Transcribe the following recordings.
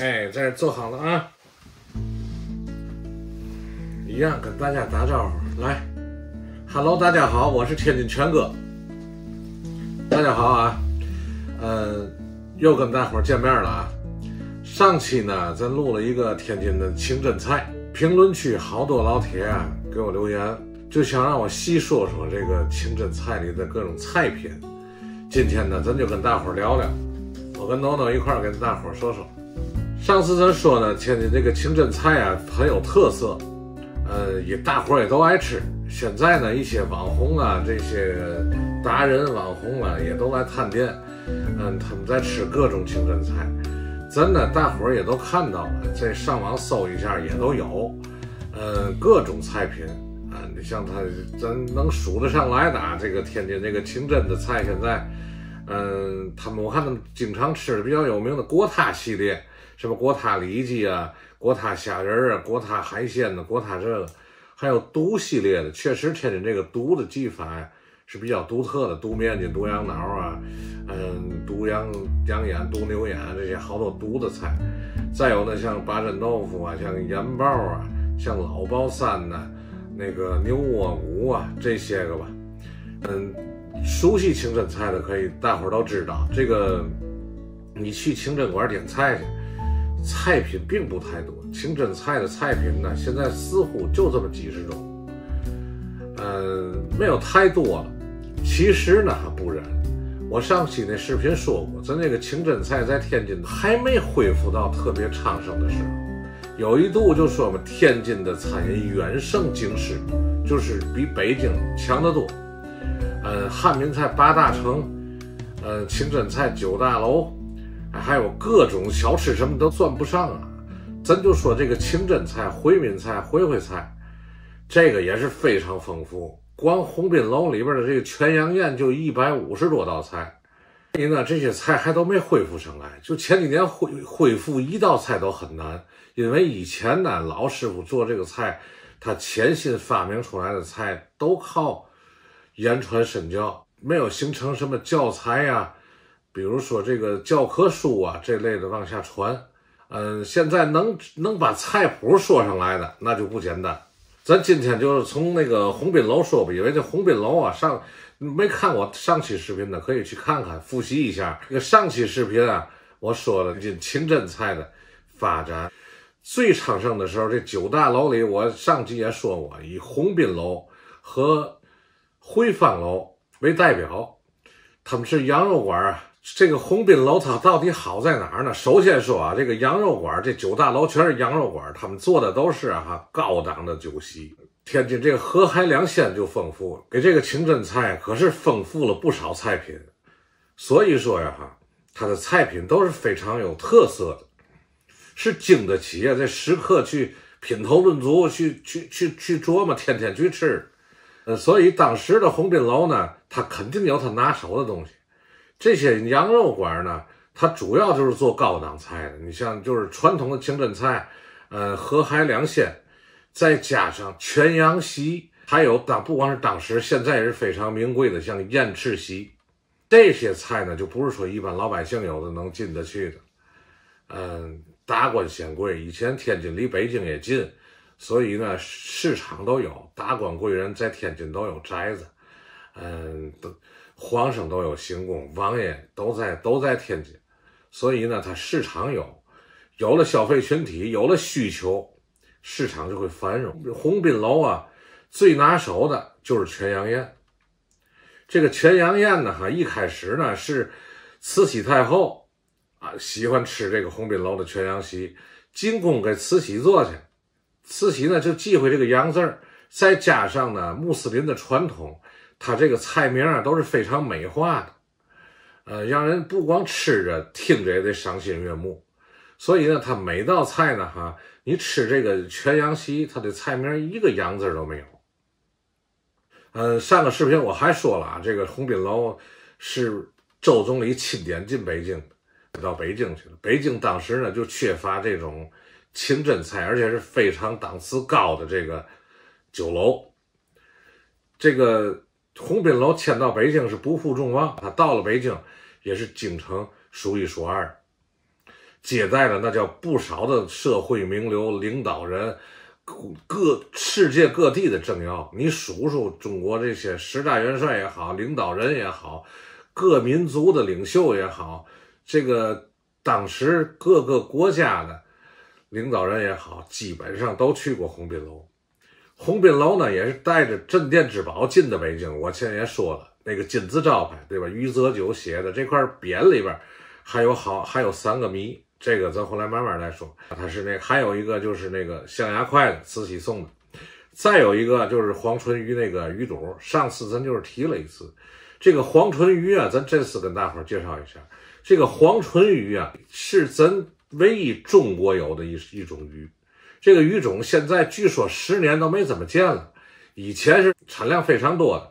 哎，在这坐好了啊，一样跟大家打招呼。来 ，Hello， 大家好，我是天津全哥。大家好啊，又跟大伙儿见面了啊。上期呢，咱录了一个天津的清真菜，评论区好多老铁啊给我留言，就想让我细说说这个清真菜里的各种菜品。今天呢，咱就跟大伙儿聊聊，我跟诺诺一块儿跟大伙儿说说。上次咱说呢，天津这个清真菜啊很有特色，也大伙儿也都爱吃。现在呢，一些网红啊，这些达人网红啊，也都来探店，他们在吃各种清真菜。咱呢，大伙儿也都看到了，在上网搜一下也都有，各种菜品啊，你像咱能数得上来的啊，这个天津这个清真的菜，现在，我看他们经常吃的比较有名的锅塌系列。什么锅塌里脊啊，锅塌虾仁啊，锅塌海鲜的，锅塌这个，还有肚系列的，确实天津这个肚的技法是比较独特的，肚面筋、肚羊脑啊，肚羊眼、肚牛眼这些好多肚的菜。再有呢，像八珍豆腐啊，像盐爆啊，像老包三呐，那个牛窝骨啊，这些个吧。熟悉清真菜的可以，大伙儿都知道，这个你去清真馆点菜去。菜品并不太多，清真菜的菜品呢，现在似乎就这么几十种，没有太多了。其实呢，还不然。我上期那视频说过，咱这个清真菜在天津还没恢复到特别昌盛的时候，有一度就说嘛，天津的餐饮远胜京师，就是比北京强得多。汉民菜8大城，清真菜9大楼。还有各种小吃，什么都算不上啊！咱就说这个清真菜、回民菜、回菜，这个也是非常丰富。光鸿宾楼里边的这个全羊宴就150多道菜，所以呢，这些菜还都没恢复上来。就前几年恢复一道菜都很难，因为以前呢，老师傅做这个菜，他潜心发明出来的菜都靠言传身教，没有形成什么教材呀。比如说这个教科书啊这类的往下传，现在能把菜谱说上来的那就不简单。咱今天就是从那个鸿宾楼说吧，因为这鸿宾楼啊没看过上期视频的可以去看看复习一下。这个上期视频啊，我说了清真菜的发展最昌盛的时候，这9大楼里我上期也说过，以鸿宾楼和汇芳楼为代表，他们是羊肉馆啊。这个鸿宾楼它到底好在哪儿呢？首先说啊，这个羊肉馆，这9大楼全是羊肉馆，他们做的都是高档的酒席。天津这个河海两鲜就丰富了，给这个清真菜可是丰富了不少菜品。所以说呀它的菜品都是非常有特色的，是经得起这食客去品头论足，去琢磨，天天去吃。所以当时的鸿宾楼呢，它肯定有它拿手的东西。这些羊肉馆呢，它主要就是做高档菜的。你像就是传统的清真菜，河海两鲜，再加上全羊席，还有不光是当时，现在也是非常名贵的，像燕翅席，这些菜呢，就不是说一般老百姓有的能进得去的。达官显贵，以前天津离北京也近，所以呢，市场都有，达官贵人在天津都有宅子，皇上都有行宫，王爷都在天津，所以呢，它市场有了消费群体，有了需求，市场就会繁荣。鸿宾楼啊，最拿手的就是全羊宴。这个全羊宴呢，一开始呢是慈禧太后喜欢吃这个鸿宾楼的全羊席，进宫给慈禧做去。慈禧呢就忌讳这个羊字儿，再加上呢穆斯林的传统。它这个菜名都是非常美化的，让人不光吃着听着也得赏心悦目。所以呢，它每道菜呢你吃这个全羊席，它的菜名一个羊字都没有。上个视频我还说了这个鸿宾楼是周总理钦点进北京的，到北京去了。北京当时呢就缺乏这种清真菜，而且是非常档次高的这个酒楼。这个鸿宾楼迁到北京是不负众望，他到了北京也是京城数一数二。接待了那叫不少的社会名流、领导人，世界各地的政要。你数数中国这些10大元帅也好，领导人也好，各民族的领袖也好，这个当时各个国家的领导人也好，基本上都去过鸿宾楼。鸿宾楼呢，也是带着镇店之宝进的北京。我前面也说了，那个金字招牌，对吧？余则九写的这块匾里边还有3个谜，这个咱后来慢慢来说。它是那个，还有一个就是那个象牙筷子，慈禧送的。再有一个就是黄唇鱼那个鱼肚，上次咱就是提了一次。这个黄唇鱼啊，咱这次跟大伙儿介绍一下。这个黄唇鱼啊，是咱唯一中国有的一种鱼。这个鱼种现在据说10年都没怎么见了，以前是产量非常多的，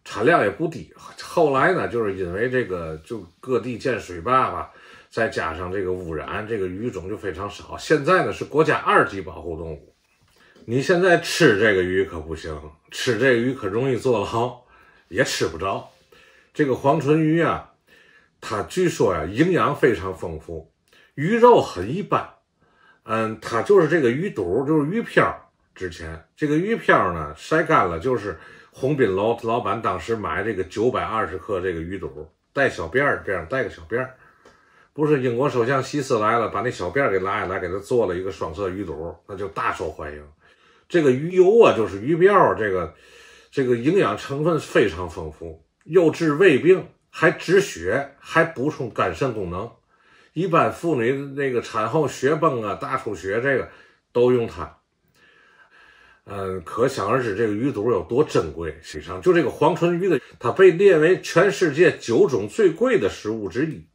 产量也不低。后来呢，就是因为这个就各地建水坝吧，再加上这个污染，这个鱼种就非常少。现在呢是国家2级保护动物。你现在吃这个鱼可不行，吃这个鱼可容易坐牢，也吃不着。这个黄唇鱼啊，它据说呀营养非常丰富，鱼肉很一般。它就是这个鱼肚，就是鱼漂。之前这个鱼漂呢晒干了，就是鸿宾楼老板当时买这个920克这个鱼肚，带小辫儿，这样带个小辫儿。不是英国首相希斯来了，把那小辫儿给拉下来，给他做了一个双色鱼肚，那就大受欢迎。这个鱼油啊，就是鱼膘，这个营养成分非常丰富，又治胃病，还止血，还补充肝肾功能。一般妇女那个产后血崩啊、大出血，这个都用它。可想而知这个鱼肚有多珍贵。实际上，就这个黄唇鱼的，它被列为全世界9种最贵的食物之一。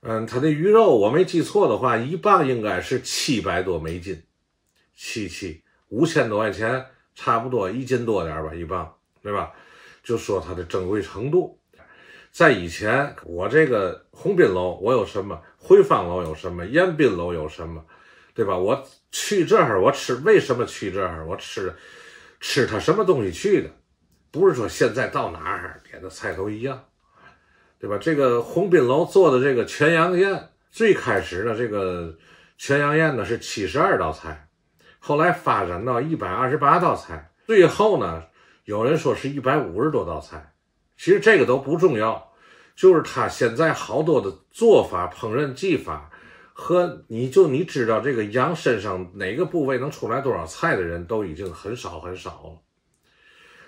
它的鱼肉我没记错的话，1磅应该是700多美金，5000多块钱，差不多1斤多点吧，1磅，对吧？就说它的珍贵程度。在以前，我这个鸿宾楼我有什么，汇芳楼有什么，宴宾楼有什么，对吧？我去这儿，我吃，为什么去这儿？我吃它什么东西去的？不是说现在到哪儿点的菜都一样，对吧？这个鸿宾楼做的这个全羊宴，最开始的这个全羊宴呢是72道菜，后来发展到128道菜，最后呢，有人说是150多道菜。其实这个都不重要，就是他现在好多的做法、烹饪技法和你知道这个羊身上哪个部位能出来多少菜的人都已经很少很少了。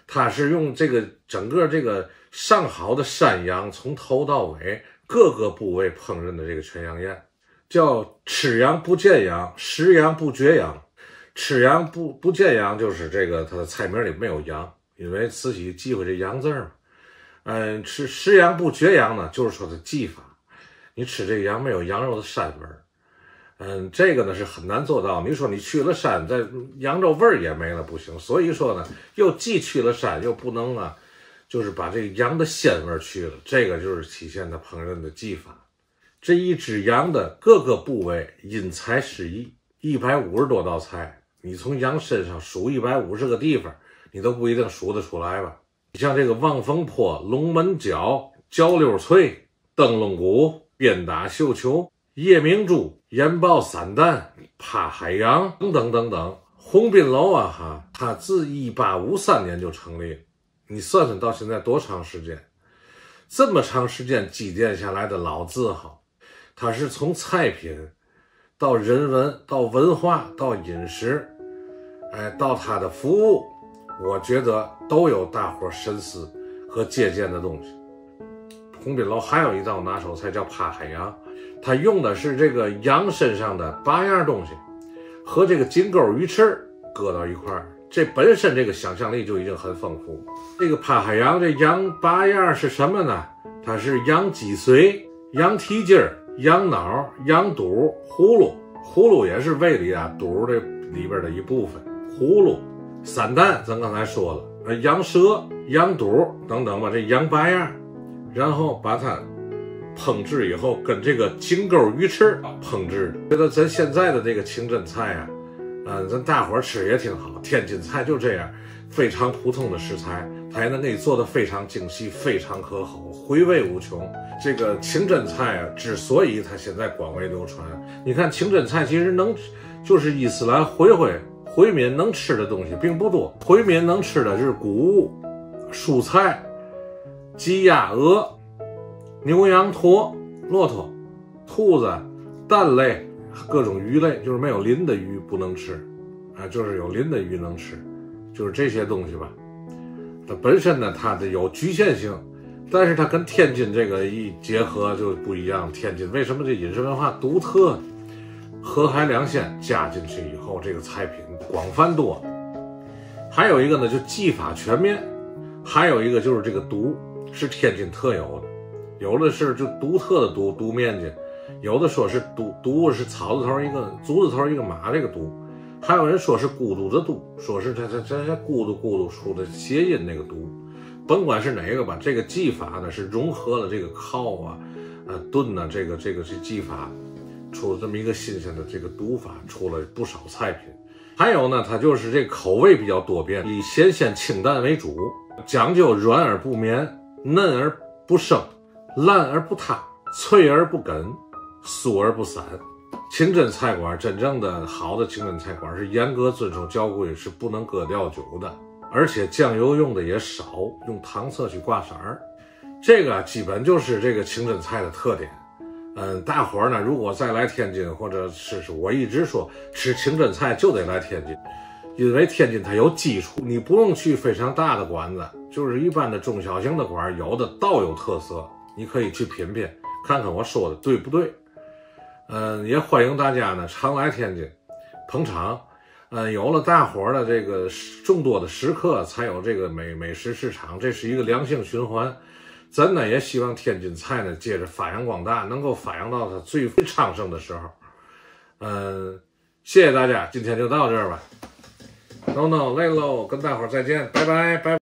他是用这个整个这个上好的山羊从头到尾各个部位烹饪的这个全羊宴，叫吃羊不见羊，食羊不绝羊。吃羊不见羊就是这个他的菜名里没有羊，因为慈禧忌讳这羊字嘛。食羊不绝羊呢，就是说的技法，你吃这个羊没有羊肉的膻味儿。这个呢是很难做到。你说你去了山，这羊肉味儿也没了，不行。所以说呢，又既去了山，又不能啊，就是把这个羊的鲜味去了。这个就是体现它烹饪的技法。这一只羊的各个部位因材施宜，150多道菜，你从羊身上数150个地方，你都不一定数得出来吧。你像这个望风坡、龙门角、焦溜脆、灯笼骨、鞭打绣球、夜明珠、盐爆散蛋、趴海洋等等等等。鸿宾楼啊它自1853年就成立，你算算到现在多长时间？这么长时间积淀下来的老字号，它是从菜品到人文到文化到饮食，到它的服务，我觉得都有大伙深思和借鉴的东西。鸿宾楼还有一道拿手菜叫趴海洋，它用的是这个羊身上的8样东西和这个金钩鱼翅搁到一块儿，这本身这个想象力就已经很丰富。这个趴海洋这羊8样是什么呢？它是羊脊髓、羊蹄筋、羊脑、羊肚、葫芦也是胃里肚这里边的一部分，葫芦。散蛋咱刚才说了，羊舌、羊肚等等吧，这羊8样，然后把它烹制以后，跟这个金钩鱼翅烹制。觉得咱现在的这个清真菜咱大伙吃也挺好。天津菜就这样，非常普通的食材，它也能给你做的非常精细，非常可口，回味无穷。这个清真菜啊，之所以它现在广为流传，你看清真菜其实就是伊斯兰回民能吃的东西并不多，回民能吃的就是谷物、蔬菜、鸡鸭鹅、牛羊驼、骆驼、兔子、蛋类、各种鱼类，就是没有鳞的鱼不能吃啊，就是有鳞的鱼能吃，就是这些东西吧。它本身呢，它的有局限性，但是它跟天津这个一结合就不一样。天津为什么这饮食文化独特？河海两鲜加进去以后，这个菜品广泛多。还有一个呢，就技法全面。还有一个就是这个毒是天津特有的，有的是就独特的毒面筋，有的说是毒是草字头一个足字头一个马这个毒，还有人说是孤独的独，说是这咕嘟出的谐音那个毒。甭管是哪个吧，这个技法呢是融合了这个烤啊、炖啊这个技法，出了这么一个新鲜的这个读法，出了不少菜品。还有呢，它就是这个口味比较多变，以咸鲜清淡为主，讲究软而不绵，嫩而不生，烂而不塌，脆而不梗，酥而不散。清真菜馆真正的好的清真菜馆是严格遵守教规，是不能搁料酒的，而且酱油用的也少，用糖色去挂色儿。这个基本就是这个清真菜的特点。大伙儿呢，如果再来天津，或者是我一直说吃清真菜就得来天津，因为天津它有基础，你不用去非常大的馆子，就是一般的中小型的馆，有的倒有特色，你可以去品品，看看我说的对不对。也欢迎大家呢常来天津捧场。有了大伙儿的这个众多的食客，才有这个美食市场，这是一个良性循环。咱呢也希望天津菜呢借着发扬光大，能够发扬到它最昌盛的时候。谢谢大家，今天就到这儿吧。累喽，跟大伙儿再见，拜拜。